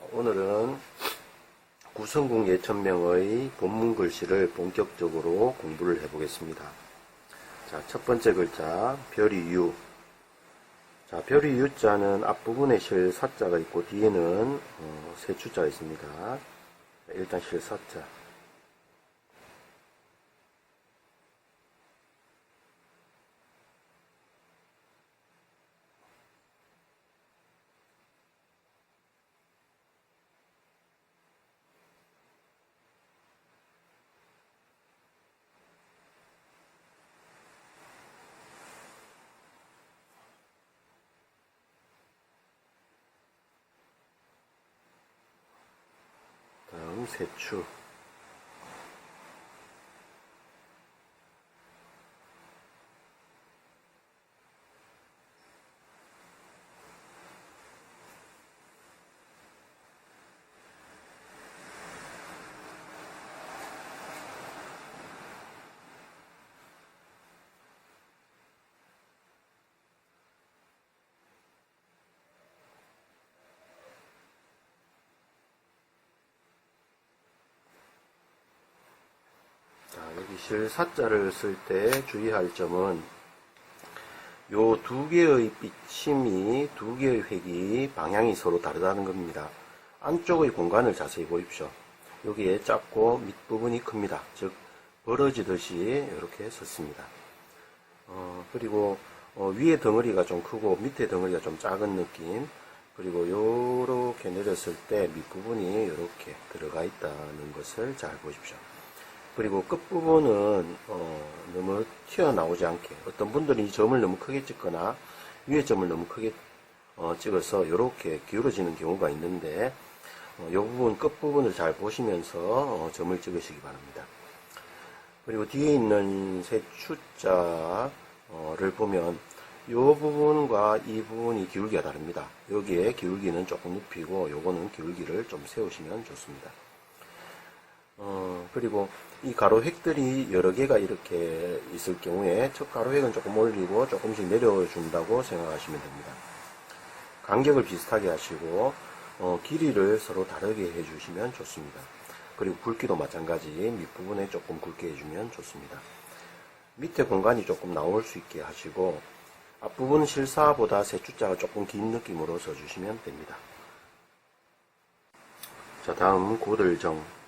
오늘은 구성국 예천명의 본문 글씨를 본격적으로 공부를 해보겠습니다. 자, 첫 번째 글자 별이 유. 자, 별이 유자는 앞부분에 실 사자가 있고 뒤에는 세 추자가 있습니다. 일단 실 사자. 다음 세추. 자, 여기 실 사자를 쓸 때 주의할 점은 요 두 개의 비침이, 두 개의 획이 방향이 서로 다르다는 겁니다. 안쪽의 공간을 자세히 보십시오. 여기에 작고 밑부분이 큽니다. 즉 벌어지듯이 이렇게 섰습니다. 그리고 위에 덩어리가 좀 크고 밑에 덩어리가 좀 작은 느낌. 그리고 요렇게 내렸을 때 밑부분이 이렇게 들어가 있다는 것을 잘 보십시오. 그리고 끝부분은 너무 튀어나오지 않게, 어떤 분들은 이 점을 너무 크게 찍거나 위에 점을 너무 크게 찍어서 이렇게 기울어지는 경우가 있는데 이 부분 끝부분을 잘 보시면서 점을 찍으시기 바랍니다. 그리고 뒤에 있는 세 추자를 보면 이 부분과 이 부분이 기울기가 다릅니다. 여기에 기울기는 조금 눕히고 요거는 기울기를 좀 세우시면 좋습니다. 그리고 이 가로획들이 여러 개가 이렇게 있을 경우에 첫 가로획은 조금 올리고 조금씩 내려준다고 생각하시면 됩니다. 간격을 비슷하게 하시고 길이를 서로 다르게 해주시면 좋습니다. 그리고 굵기도 마찬가지 밑부분에 조금 굵게 해주면 좋습니다. 밑에 공간이 조금 나올 수 있게 하시고 앞부분 실사보다 세 추자가 조금 긴 느낌으로 써주시면 됩니다. 자, 다음 고들정.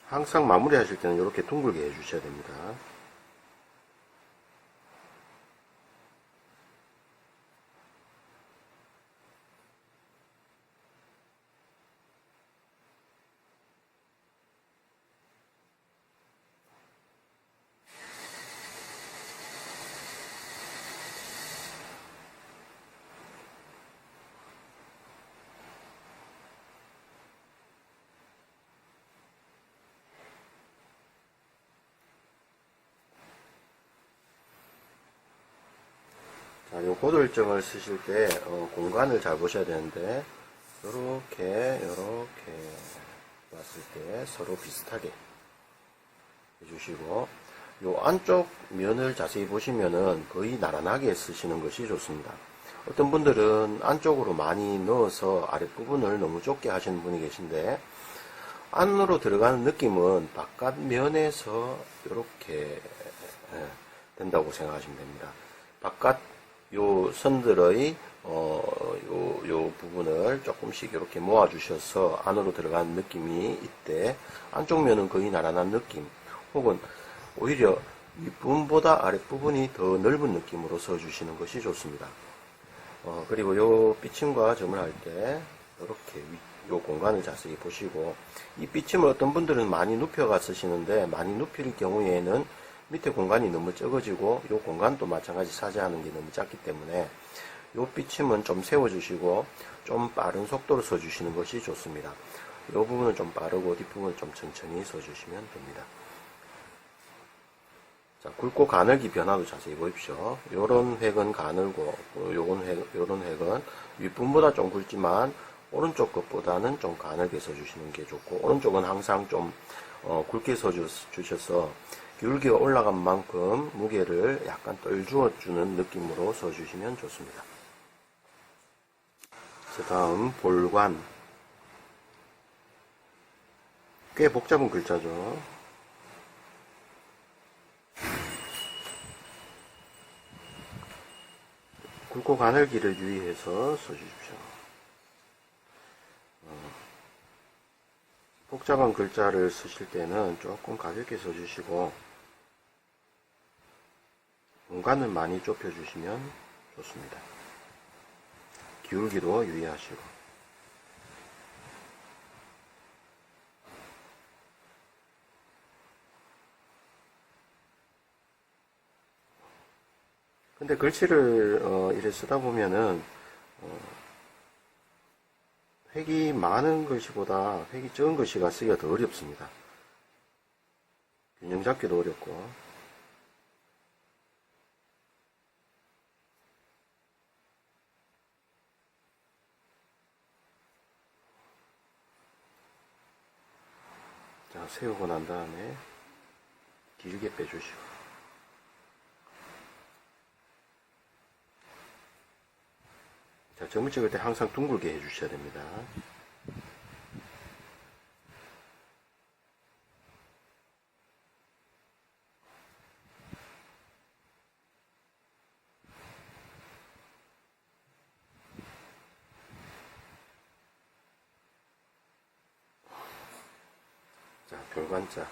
항상 마무리 하실 때는 이렇게 둥글게 해주셔야 됩니다. 자, 요 고들정을 쓰실 때 공간을 잘 보셔야 되는데 요렇게 봤을 때 서로 비슷하게 해주시고 요 안쪽 면을 자세히 보시면은 거의 나란하게 쓰시는 것이 좋습니다. 어떤 분들은 안쪽으로 많이 넣어서 아랫부분을 너무 좁게 하시는 분이 계신데 안으로 들어가는 느낌은 바깥 면에서 이렇게 된다고 생각하시면 됩니다. 바깥 요 선들의 요 부분을 조금씩 이렇게 모아 주셔서 안으로 들어가는 느낌이 이때 안쪽 면은 거의 나란한 느낌, 혹은 오히려 윗부분보다 아랫부분이 더 넓은 느낌으로 써 주시는 것이 좋습니다. 그리고 요 삐침과 점을 할 때 이렇게 요 공간을 자세히 보시고, 이 삐침을 어떤 분들은 많이 눕혀가 쓰시는데 많이 눕힐 경우에는 밑에 공간이 너무 적어지고 요 공간도 마찬가지 차지하는 게 너무 작기 때문에 요 삐침은 좀 세워주시고 좀 빠른 속도로 써주시는 것이 좋습니다. 요 부분은 좀 빠르고 뒷부분은 좀 천천히 써주시면 됩니다. 자, 굵고 가늘기 변화도 자세히 보십시오. 요런 획은 가늘고 요런 획은 윗부분보다 좀 굵지만 오른쪽 것보다는 좀 가늘게 써주시는 게 좋고, 오른쪽은 항상 좀 굵게 써주셔서 기울기가 올라간 만큼 무게를 약간 덜 주어주는 느낌으로 써주시면 좋습니다. 자, 다음 볼관. 꽤 복잡한 글자죠. 굵고 가늘기를 유의해서 써주십시오. 복잡한 글자를 쓰실 때는 조금 가볍게 써주시고 공간을 많이 좁혀주시면 좋습니다. 기울기도 유의하시고. 근데 글씨를 이렇게 쓰다 보면은 획이 많은 글씨보다 획이 적은 글씨가 쓰기가 더 어렵습니다. 균형 잡기도 어렵고. 자, 세우고 난 다음에 길게 빼주시고. 자, 점을 찍을 때 항상 둥글게 해주셔야 됩니다. 자, 볼관자.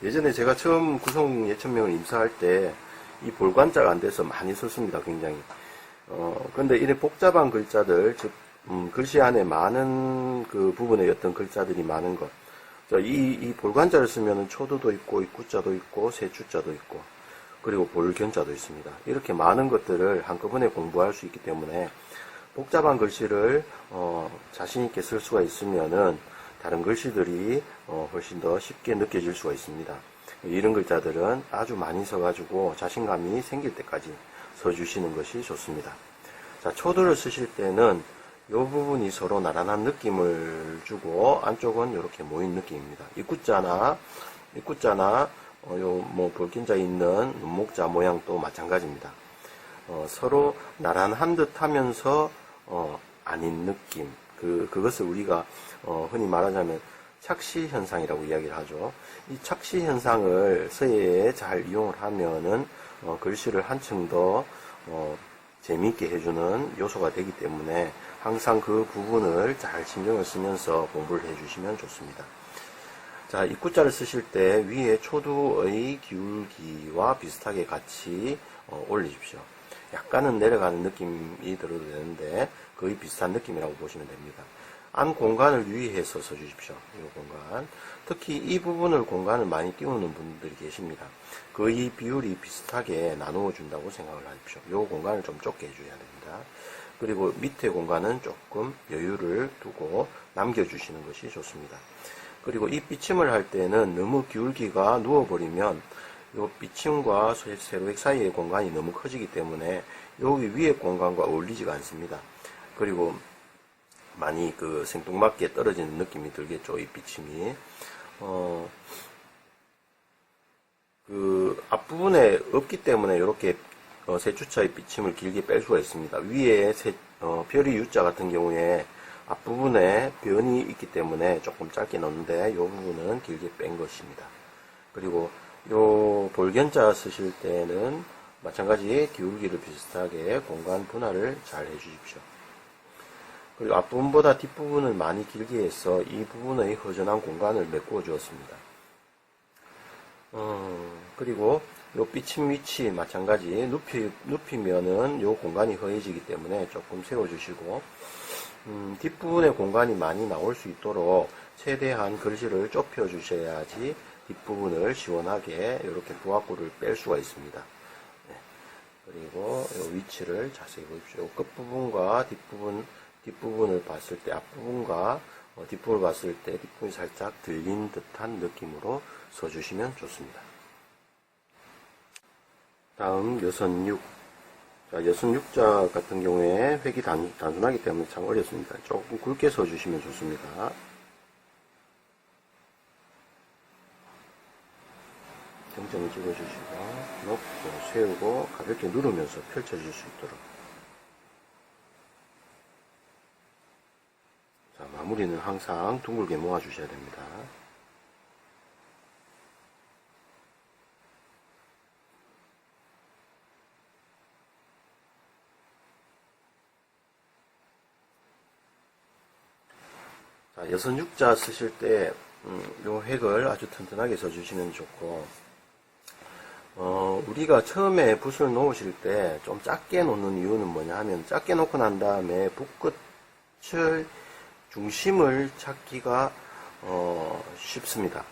예전에 제가 처음 구성 예천명을 임사할 때 이 볼관자가 안 돼서 많이 썼습니다. 굉장히. 근데 이래 복잡한 글자들, 즉, 글씨 안에 많은 그 부분에 어떤 글자들이 많은 것. 이 볼관자를 쓰면은 초두도 있고, 입구자도 있고, 세주자도 있고, 그리고 볼견자도 있습니다. 이렇게 많은 것들을 한꺼번에 공부할 수 있기 때문에 복잡한 글씨를, 자신있게 쓸 수가 있으면은 다른 글씨들이, 훨씬 더 쉽게 느껴질 수가 있습니다. 이런 글자들은 아주 많이 써가지고 자신감이 생길 때까지 써주시는 것이 좋습니다. 자, 초두를 쓰실 때는 이 부분이 서로 나란한 느낌을 주고 안쪽은 이렇게 모인 느낌입니다. 입구자나 볼긴자 있는 눈목자 모양도 마찬가지입니다. 서로 나란한 듯 하면서 아닌 느낌. 그것을 우리가 흔히 말하자면 착시 현상이라고 이야기를 하죠. 이 착시 현상을 서예에 잘 이용을 하면은 글씨를 한층 더 재미있게 해주는 요소가 되기 때문에 항상 그 부분을 잘 신경을 쓰면서 공부를 해주시면 좋습니다. 자, 입구자를 쓰실 때 위에 초두의 기울기와 비슷하게 같이 올리십시오. 약간은 내려가는 느낌이 들어도 되는데 거의 비슷한 느낌이라고 보시면 됩니다. 안 공간을 유의해서 써주십시오. 이 공간. 특히 이 부분을 공간을 많이 띄우는 분들이 계십니다. 거의 비율이 비슷하게 나누어 준다고 생각을 하십시오. 이 공간을 좀 좁게 해줘야 됩니다. 그리고 밑에 공간은 조금 여유를 두고 남겨주시는 것이 좋습니다. 그리고 이 빗침을 할 때는 너무 기울기가 누워버리면 이 빗침과 세로획 사이의 공간이 너무 커지기 때문에 여기 위에 공간과 어울리지가 않습니다. 그리고 많이 생뚱맞게 떨어지는 느낌이 들겠죠, 이 빗침이. 앞부분에 없기 때문에 이렇게 세주차의 빗침을 길게 뺄 수가 있습니다. 위에 별이 U자 같은 경우에 앞부분에 변이 있기 때문에 조금 짧게 넣는데 이 부분은 길게 뺀 것입니다. 그리고 요 볼견자 쓰실 때는 마찬가지 기울기를 비슷하게 공간 분할을 잘 해주십시오. 그리고 앞부분보다 뒷부분을 많이 길게 해서 이 부분의 허전한 공간을 메꾸어 주었습니다. 그리고 요 빗침 위치 마찬가지 눕히면은 요 공간이 허해지기 때문에 조금 세워주시고 뒷부분의 공간이 많이 나올 수 있도록 최대한 글씨를 좁혀 주셔야지 뒷부분을 시원하게 이렇게 부합구를 뺄 수가 있습니다. 네. 그리고 요 위치를 자세히 보십시오. 끝부분과 뒷부분을 봤을 때 앞부분과 뒷부분을 봤을 때 뒷부분이 살짝 들린 듯한 느낌으로 써주시면 좋습니다. 다음 여선 6. 자, 여선육자 같은 경우에 획이 단순하기 때문에 참 어렵습니다. 조금 굵게 써주시면 좋습니다. 정점을 찍어주시고 높고 세우고 가볍게 누르면서 펼쳐질 수 있도록. 자, 마무리는 항상 둥글게 모아주셔야 됩니다. 자, 여선육자 쓰실 때, 요 획을 아주 튼튼하게 써주시면 좋고, 우리가 처음에 붓을 놓으실 때 좀 작게 놓는 이유는 뭐냐 하면, 작게 놓고 난 다음에 붓끝을 중심을 찾기가, 쉽습니다.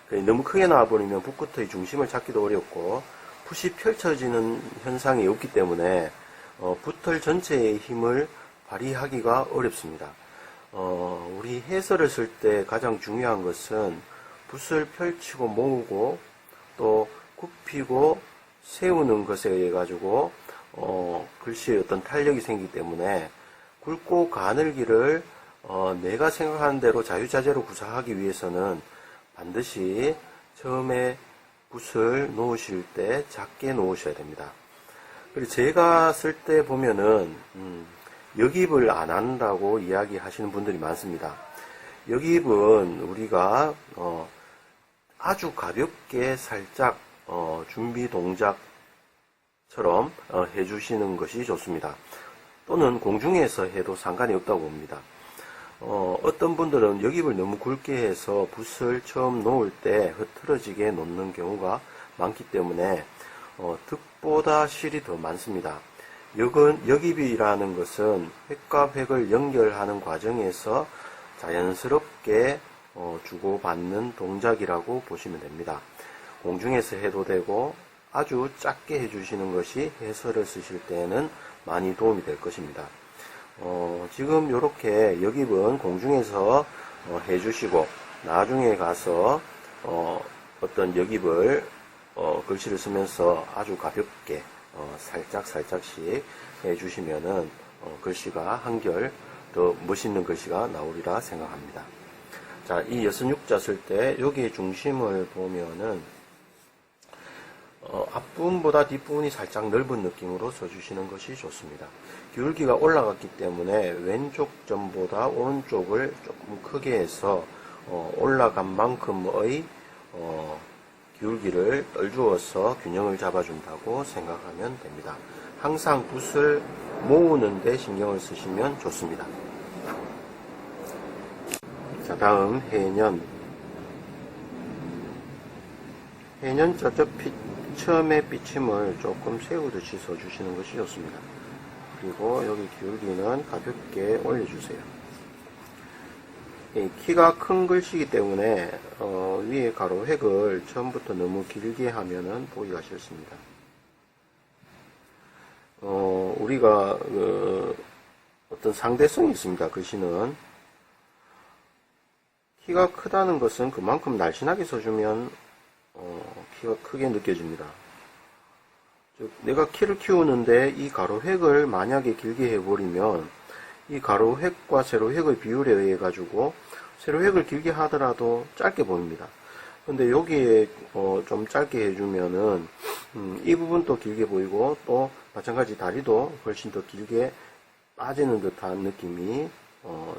너무 크게 나와버리면 붓끝의 중심을 찾기도 어렵고, 붓이 펼쳐지는 현상이 없기 때문에, 붓털 전체의 힘을 발휘하기가 어렵습니다. 우리 해설을 쓸 때 가장 중요한 것은 붓을 펼치고 모으고 또 굽히고 세우는 것에 의해 가지고 글씨의 어떤 탄력이 생기기 때문에 굵고 가늘기를 내가 생각하는 대로 자유자재로 구사하기 위해서는 반드시 처음에 붓을 놓으실 때 작게 놓으셔야 됩니다. 그리고 제가 쓸 때 보면은 역입을 안 한다고 이야기하시는 분들이 많습니다. 역입은 우리가 아주 가볍게 살짝 준비 동작처럼 해주시는 것이 좋습니다. 또는 공중에서 해도 상관이 없다고 봅니다. 어떤 분들은 역입을 너무 굵게 해서 붓을 처음 놓을 때 흐트러지게 놓는 경우가 많기 때문에 득보다 실이 더 많습니다. 역입이라는 것은 획과 획을 연결하는 과정에서 자연스럽게 주고받는 동작이라고 보시면 됩니다. 공중에서 해도 되고 아주 작게 해주시는 것이 해설을 쓰실 때에는 많이 도움이 될 것입니다. 지금 이렇게 역입은 공중에서 해주시고 나중에 가서 어떤 역입을 글씨를 쓰면서 아주 가볍게 살짝씩 해주시면은 글씨가 한결 더 멋있는 글씨가 나오리라 생각합니다. 자, 이 여선육자 쓸 때 여기에 중심을 보면은 앞부분보다 뒷부분이 살짝 넓은 느낌으로 써주시는 것이 좋습니다. 기울기가 올라갔기 때문에 왼쪽 점보다 오른쪽을 조금 크게 해서 올라간 만큼의 기울기를 떨주어서 균형을 잡아준다고 생각하면 됩니다. 항상 붓을 모으는 데 신경을 쓰시면 좋습니다. 자, 다음 해년 저쪽 처음에 삐침을 조금 세우듯이 써주시는 것이 좋습니다. 그리고 여기 기울기는 가볍게 올려주세요. 키가 큰 글씨이기 때문에 위에 가로 획을 처음부터 너무 길게 하면은 보기가 싫습니다. 우리가 어떤 상대성이 있습니다. 글씨는 키가 크다는 것은 그만큼 날씬하게 써주면 키가 크게 느껴집니다. 즉 내가 키를 키우는데 이 가로 획을 만약에 길게 해버리면 이 가로 획과 세로 획의 비율에 의해 가지고 세로 획을 길게 하더라도 짧게 보입니다. 근데 여기에 좀 짧게 해주면은 이 부분도 길게 보이고 또 마찬가지 다리도 훨씬 더 길게 빠지는 듯한 느낌이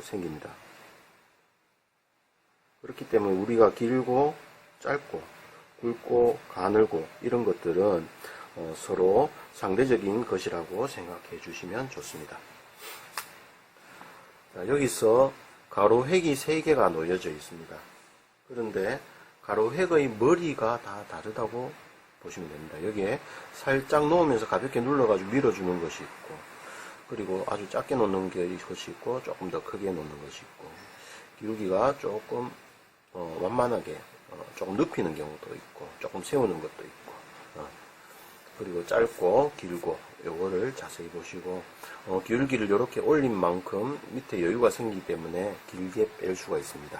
생깁니다. 그렇기 때문에 우리가 길고 짧고 굵고 가늘고 이런 것들은 서로 상대적인 것이라고 생각해 주시면 좋습니다. 자, 여기서 가로 획이 3개가 놓여져 있습니다. 그런데 가로 획의 머리가 다 다르다고 보시면 됩니다. 여기에 살짝 놓으면서 가볍게 눌러가지고 밀어주는 것이 있고, 그리고 아주 작게 놓는 것이 있고, 조금 더 크게 놓는 것이 있고, 기울기가 조금 완만하게 조금 눕히는 경우도 있고, 조금 세우는 것도 있고, 그리고 짧고 길고 요거를 자세히 보시고, 기울기를 이렇게 올린 만큼 밑에 여유가 생기기 때문에 길게 뺄 수가 있습니다.